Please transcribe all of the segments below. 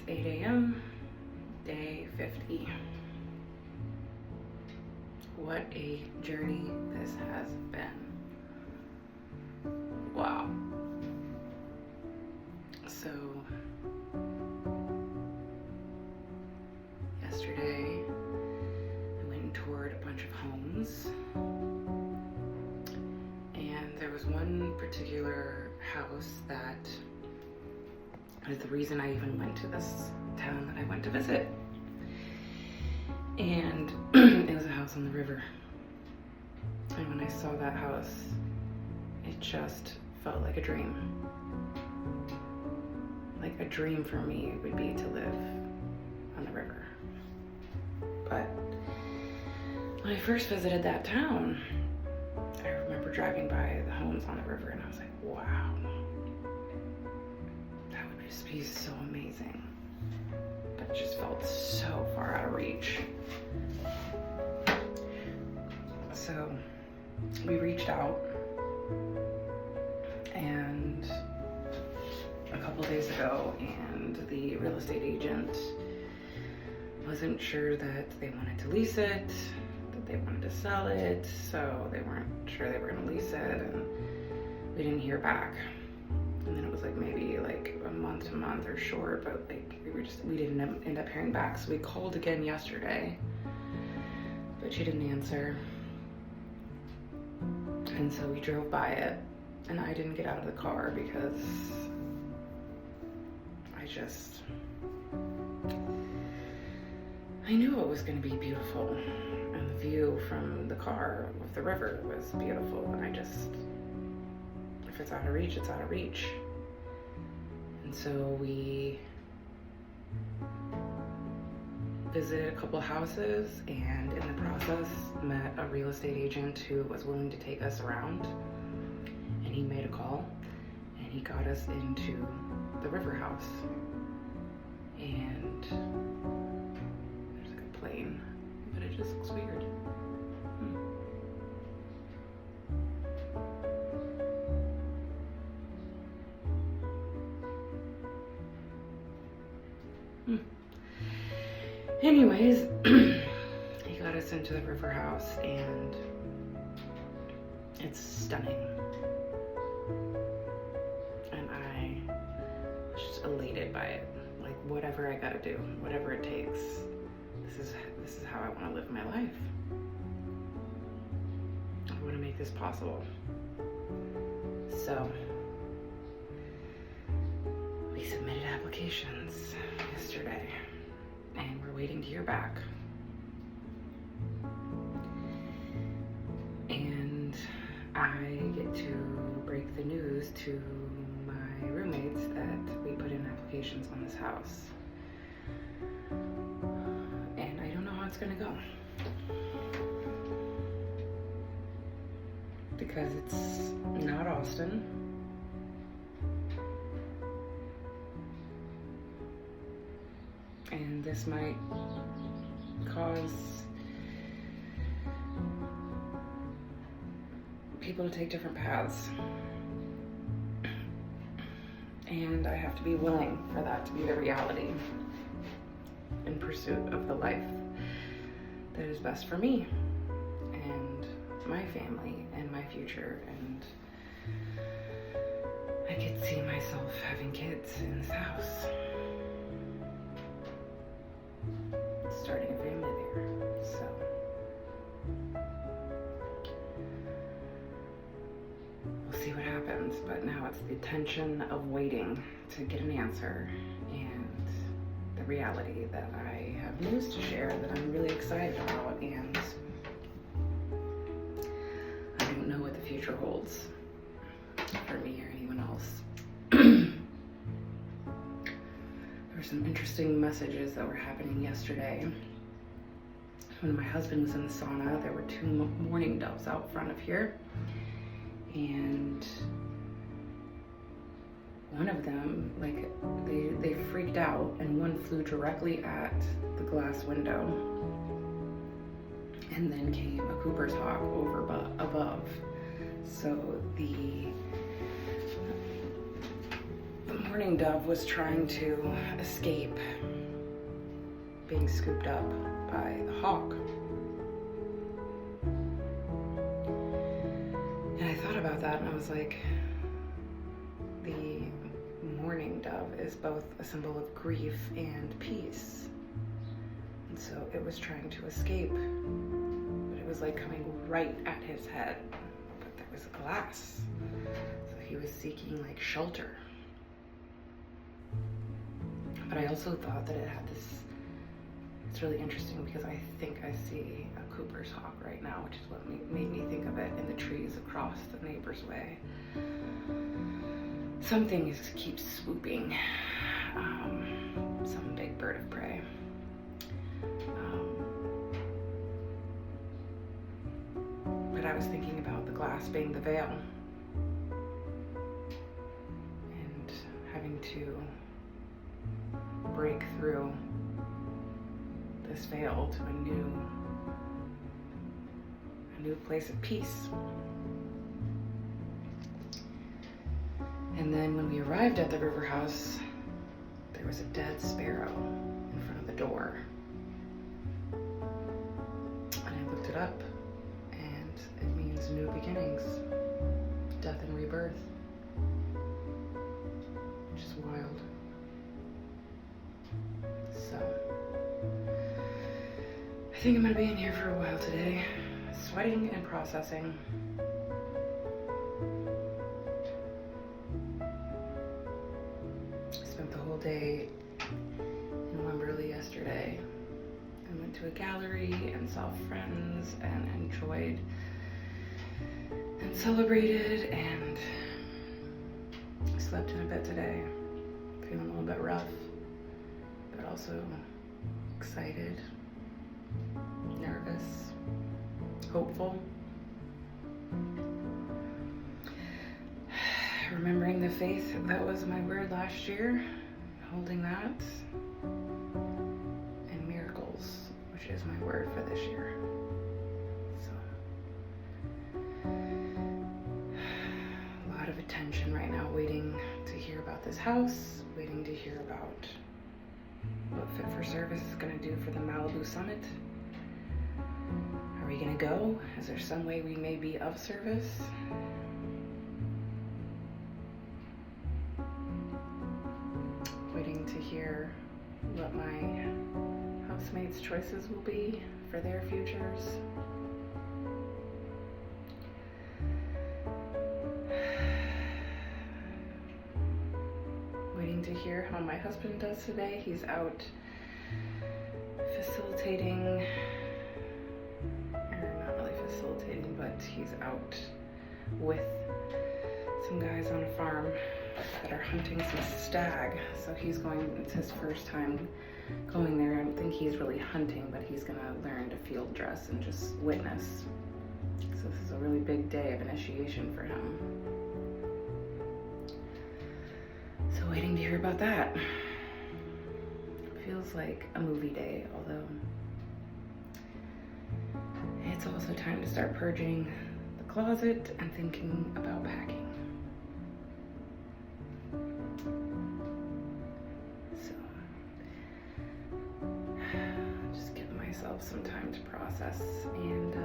8 a.m., day 50. What a journey this has been. Wow. So, yesterday I went and toured a bunch of homes, and there was one particular house that is the reason I even went to this town that I went to visit. And it was a house on the river. And when I saw that house, it just felt like a dream. Like a dream for me would be to live on the river. But when I first visited that town, I remember driving by the homes on the river and I was like, wow, that would just be so amazing. But it just felt so far out of reach. So we reached out, and a couple days ago, and the real estate agent wasn't sure that they wanted to lease it, that they wanted to sell it, so they weren't sure they were going to lease it, and we didn't hear back. And then it was like maybe like a month to month or short, but like we didn't end up hearing back. So we called again yesterday, but she didn't answer. And so we drove by it, and I didn't get out of the car because I knew it was going to be beautiful, and the view from the car of the river was beautiful, and if it's out of reach, it's out of reach. And so we visited a couple houses, and in the process met a real estate agent who was willing to take us around, and he made a call and he got us into the river house. And there's like a plane, but it just looks weird. Anyways, he got us into the river house, and it's stunning. And I was just elated by it. Like, whatever I gotta do, whatever it takes, this is how I want to live my life. I want to make this possible. So we submitted applications yesterday, and we're waiting to hear back. And I get to break the news to my roommates that we put in applications on this house. And I don't know how it's gonna go, because it's not Austin. And this might cause people to take different paths. And I have to be willing for that to be the reality in pursuit of the life that is best for me and my family and my future. And I could see myself having kids in this house, starting a family there. So we'll see what happens, but now it's the tension of waiting to get an answer, and the reality that I have news to share that I'm really excited about, and I don't know what the future holds for me or anyone else. There were some interesting messages that were happening yesterday. When my husband was in the sauna, there were two mourning doves out front of here, and one of them, like, they freaked out, and one flew directly at the glass window, and then came a Cooper's hawk over above. So the mourning dove was trying to escape being scooped up by the hawk. And I thought about that and I was like, the mourning dove is both a symbol of grief and peace. And so it was trying to escape, but it was like coming right at his head. But there was glass. So he was seeking like shelter. But I also thought that it had this, it's really interesting because I think I see a Cooper's hawk right now, which is what made me think of it in the trees across the neighbor's way. Something keeps swooping, some big bird of prey. But I was thinking about the glass being the veil and having to break through this veil to a new place of peace. And then when we arrived at the river house, there was a dead sparrow in front of the door. And I looked it up, and it means new beginnings, death and rebirth, which is wild. So, I think I'm gonna be in here for a while today, sweating and processing. Spent the whole day in Wimberley yesterday. I went to a gallery and saw friends and enjoyed and celebrated and slept in a bit today. Feeling a little bit rough, but also excited, nervous, hopeful. Remembering the faith that was my word last year, holding that, and miracles, which is my word for this year. So, a lot of attention right now, waiting to hear about this house, waiting to hear about what Fit for Service is going to do for the Malibu Summit. Are we going to go? Is there some way we may be of service? Waiting to hear what my housemates' choices will be for their futures. Waiting to hear how my husband does today. He's out facilitating, or not really facilitating, but he's out with some guys on a farm that are hunting some stag. So he's going, it's his first time going there. I don't think he's really hunting, but he's gonna learn to field dress and just witness. So this is a really big day of initiation for him. So waiting to hear about that. Feels like a movie day, although it's also time to start purging the closet and thinking about packing. So, just give myself some time to process and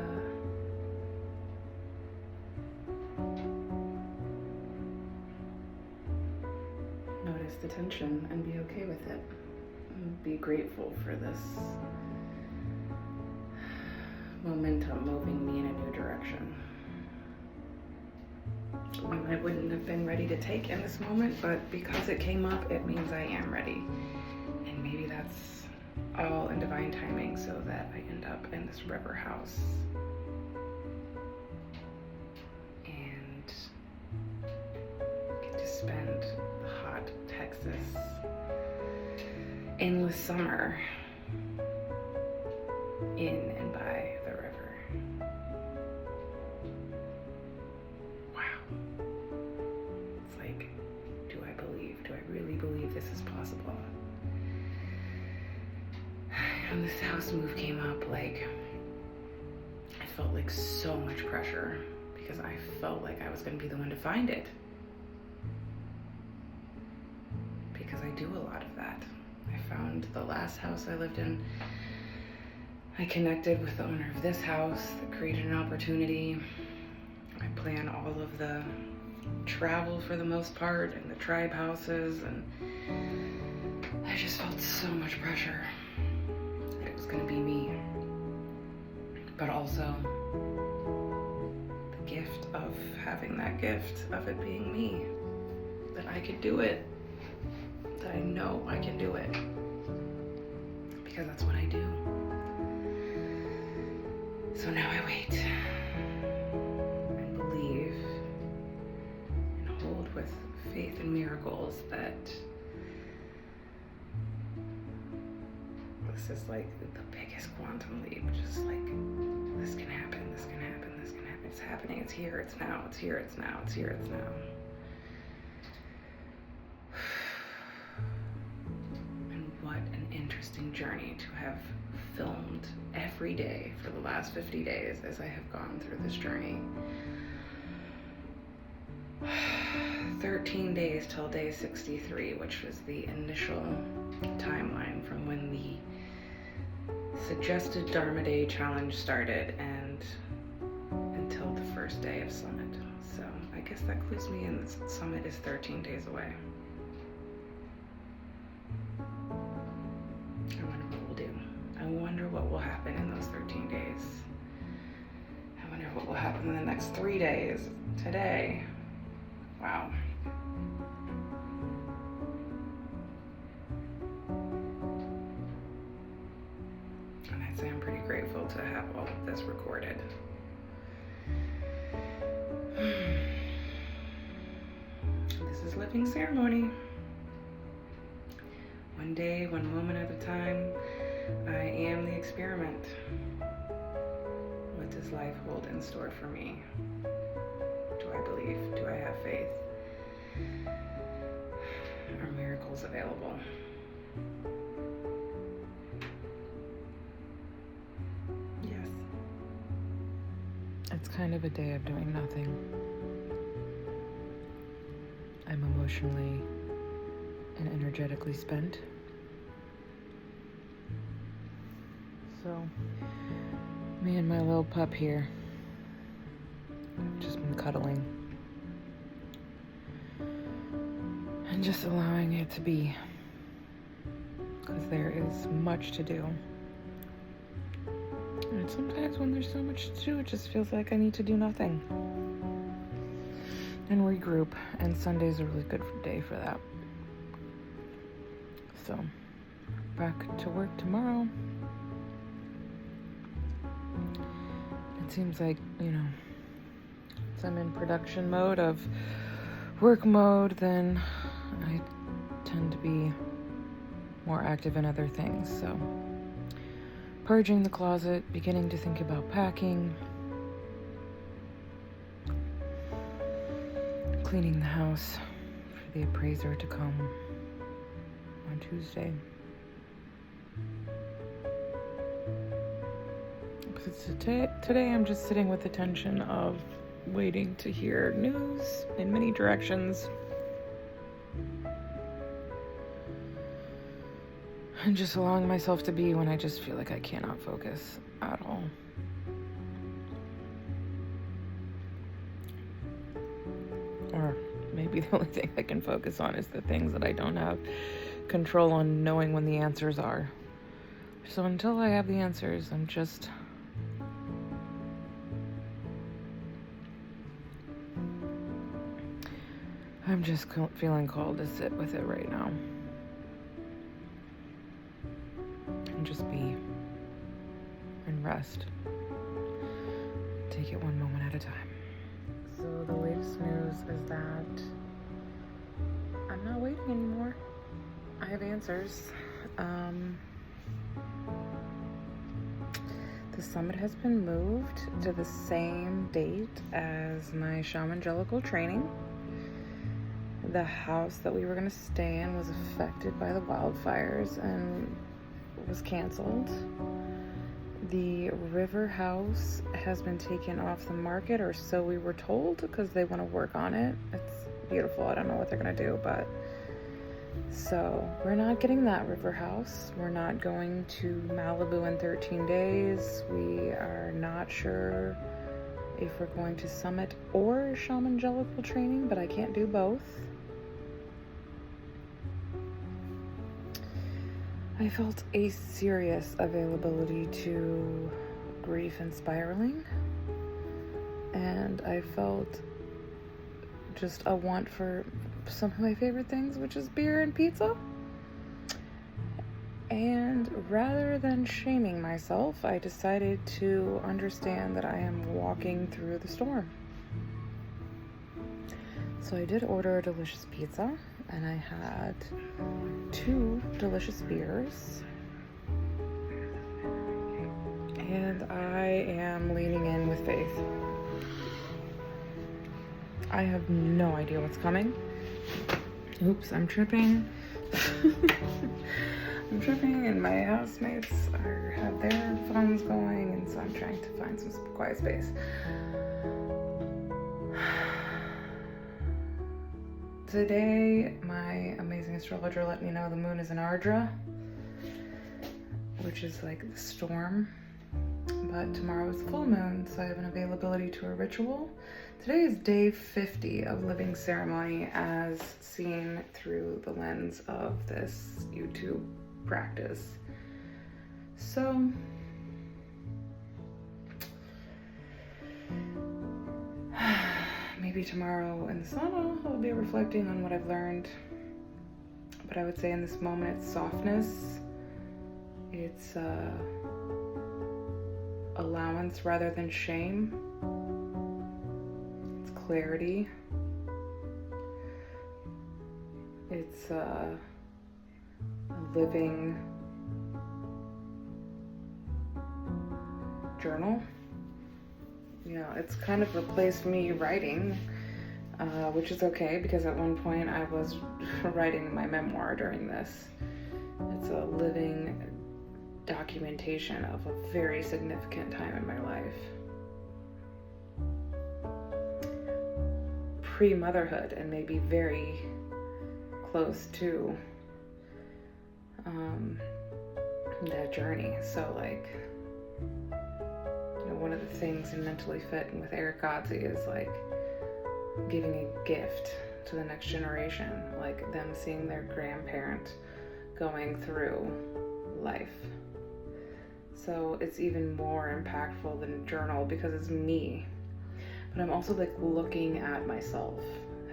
notice the tension and be okay with it. And be grateful for this momentum moving me in a new direction. One I wouldn't have been ready to take in this moment, but because it came up, it means I am ready. And maybe that's all in divine timing so that I end up in this river house. And get to spend the hot Texas endless summer in and by the river. Wow. It's like, do I really believe this is possible? When this house move came up, like, I felt like so much pressure because I felt like I was gonna be the one to find it. do a lot of that. I found the last house I lived in. I connected with the owner of this house that created an opportunity. I plan all of the travel for the most part and the tribe houses, and I just felt so much pressure that it was going to be me. But also the gift of having that gift of it being me, that I could do it, that I know I can do it, because that's what I do. So now I wait and believe and hold with faith and miracles that this is like the biggest quantum leap. Just like, this can happen, this can happen, this can happen. It's happening, it's here, it's now, it's here, it's now, it's here, it's now. And what an interesting journey to have filmed every day for the last 50 days as I have gone through this journey. 13 days till day 63, which was the initial timeline from when the suggested Dharma Day challenge started and until the first day of Summit. So I guess that clues me in. The Summit is 13 days away. I wonder what we'll do. I wonder what will happen in those 13 days. I wonder what will happen in the next 3 days. Today. Wow. And I'd say I'm pretty grateful to have all of this recorded. This is living ceremony. One day, one moment at a time. I am the experiment. What does life hold in store for me? Do I believe? Do I have faith? Are miracles available? Yes. It's kind of a day of doing nothing. I'm emotionally and energetically spent. So, me and my little pup here have just been cuddling and just allowing it to be, because there is much to do. And sometimes when there's so much to do, it just feels like I need to do nothing and regroup, and Sunday's a really good day for that. So, back to work tomorrow. It seems like, as I'm in production mode of work mode, then I tend to be more active in other things. So, purging the closet, beginning to think about packing, cleaning the house for the appraiser to come on Tuesday. Because today I'm just sitting with the tension of waiting to hear news in many directions. And just allowing myself to be when I just feel like I cannot focus at all. Or maybe the only thing I can focus on is the things that I don't have control on, knowing when the answers are. So until I have the answers, I'm just feeling called to sit with it right now. And just be and rest. Take it one moment at a time. So the latest news is that I'm not waiting anymore. I have answers. The summit has been moved to the same date as my shamangelical training. The house that we were going to stay in was affected by the wildfires and was canceled. The river house has been taken off the market, or so we were told, because they want to work on it. It's beautiful. I don't know what they're going to do, but So we're not getting that river house. We're not going to Malibu in 13 days. We are not sure if we're going to Summit or Shamangelical training, but I can't do both. I felt a serious availability to grief and spiraling, and I felt just a want for some of my favorite things, which is beer and pizza. And rather than shaming myself, I decided to understand that I am walking through the storm. So I did order a delicious pizza, and I had 2 delicious beers. And I am leaning in with faith. I have no idea what's coming. Oops, I'm tripping. I'm tripping, and my housemates have their phones going, and so I'm trying to find some quiet space. Today, my amazing astrologer let me know the moon is in Ardra, which is like the storm. But tomorrow is full moon, so I have an availability to a ritual. Today is day 50 of Living Ceremony as seen through the lens of this YouTube practice. So maybe tomorrow in the sauna I'll be reflecting on what I've learned. But I would say in this moment it's softness. It's allowance rather than shame. It's clarity. It's a living journal. You know, it's kind of replaced me writing, which is okay because at one point I was writing my memoir during this. It's a living documentation of a very significant time in my life. Pre-motherhood, and maybe very close to that journey. So like, you know, one of the things in Mentally Fit and with Eric Godsey is like giving a gift to the next generation, like them seeing their grandparent going through life. So it's even more impactful than a journal because it's me. But I'm also like looking at myself,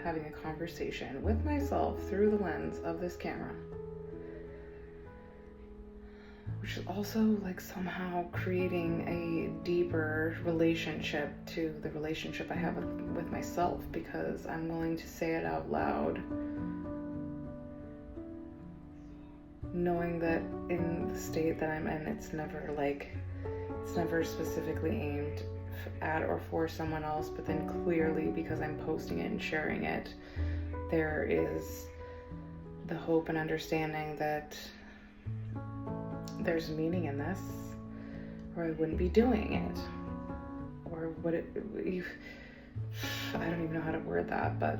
having a conversation with myself through the lens of this camera, which is also like somehow creating a deeper relationship to the relationship I have with myself, because I'm willing to say it out loud, knowing that in the state that I'm in, it's never specifically aimed at or for someone else, but then clearly because I'm posting it and sharing it, there is the hope and understanding that there's meaning in this, or I wouldn't be doing it, or would it, I don't even know how to word that, but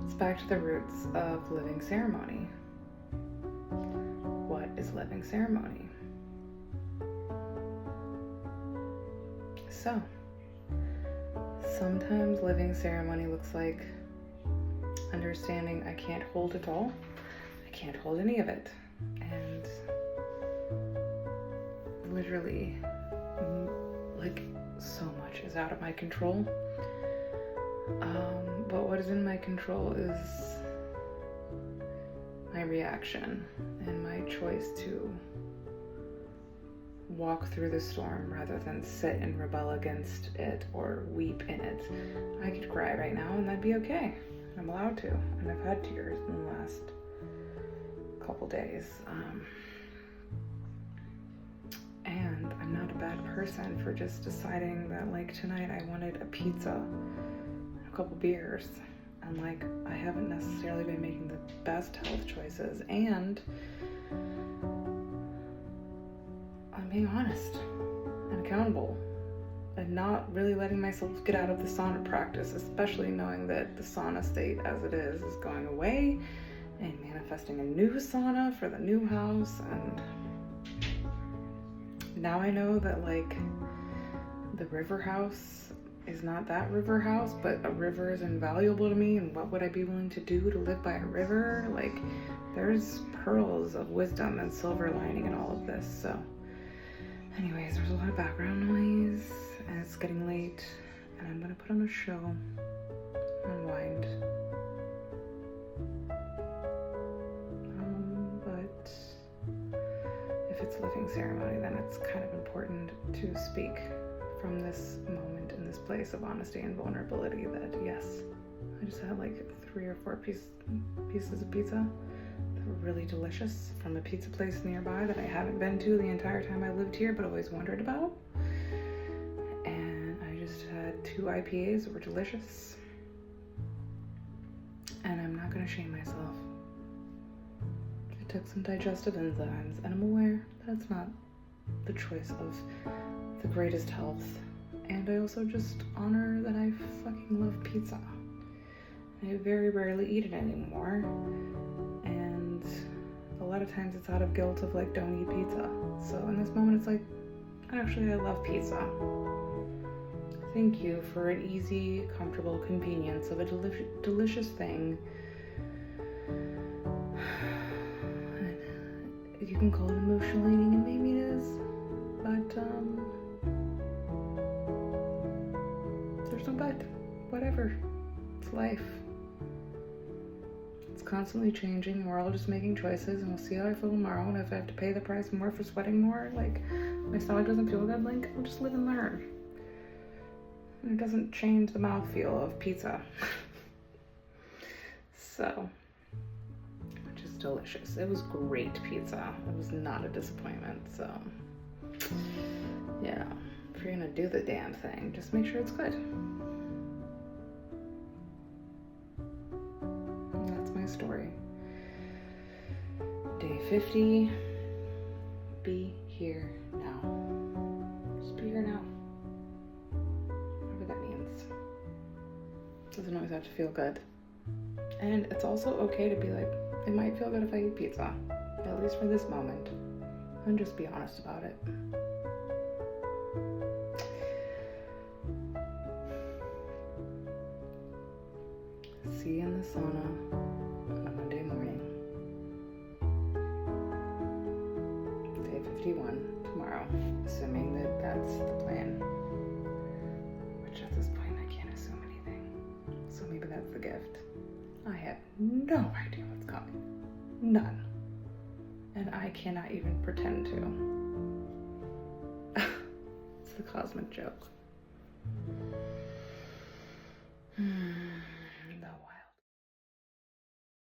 it's back to the roots of living ceremony. What is living ceremony? So, sometimes living ceremony looks like understanding I can't hold it all. I can't hold any of it. And literally, like, so much is out of my control. But what is in my control is my reaction and my choice to walk through the storm rather than sit and rebel against it or weep in it. I could cry right now and that'd be okay. I'm allowed to, and I've had tears in the last couple days. And I'm not a bad person for just deciding that, like, tonight I wanted a pizza and a couple beers, and like I haven't necessarily been making the best health choices, and I'm being honest and accountable, and not really letting myself get out of the sauna practice, especially knowing that the sauna state as it is going away, and manifesting a new sauna for the new house. And now I know that like the river house is not that river house, but a river is invaluable to me, and what would I be willing to do to live by a river? Like, there's pearls of wisdom and silver lining in all of this. So anyways, there's a lot of background noise, and it's getting late, and I'm gonna put on a show, unwind. But if it's a living ceremony, then it's kind of important to speak from this moment in this place of honesty and vulnerability that yes, I just had like 3 or 4 pieces of pizza that were really delicious from a pizza place nearby that I haven't been to the entire time I lived here but always wondered about. And I just had 2 IPAs that were delicious, and I'm not gonna shame myself. I took some digestive enzymes, and I'm aware that it's not the choice of the greatest health, and I also just honor that I fucking love pizza. I very rarely eat it anymore, and a lot of times it's out of guilt of like, don't eat pizza. So in this moment it's like, actually I love pizza. Thank you for an easy, comfortable convenience of a delicious thing. You can call it emotional eating, and maybe it is, but there's no but. Whatever. It's life. It's constantly changing, and we're all just making choices, and we'll see how I feel tomorrow. And if I have to pay the price more for sweating more, like my stomach doesn't feel good, like I'll just live and learn. And it doesn't change the mouthfeel of pizza. So, which is delicious. It was great pizza. It was not a disappointment. So, yeah, if you're gonna do the damn thing, just make sure it's good. And that's my story. Day 50. Be here now. Just be here now. Whatever that means. Doesn't always have to feel good. And it's also okay to be like, it might feel good if I eat pizza, at least for this moment, and just be honest about it. See you in the sauna on a Monday morning. Day 51 tomorrow, assuming that that's the plan. Which at this point I can't assume anything. So maybe that's the gift. I have no idea what's coming. None. And I cannot even pretend to. It's the cosmic joke.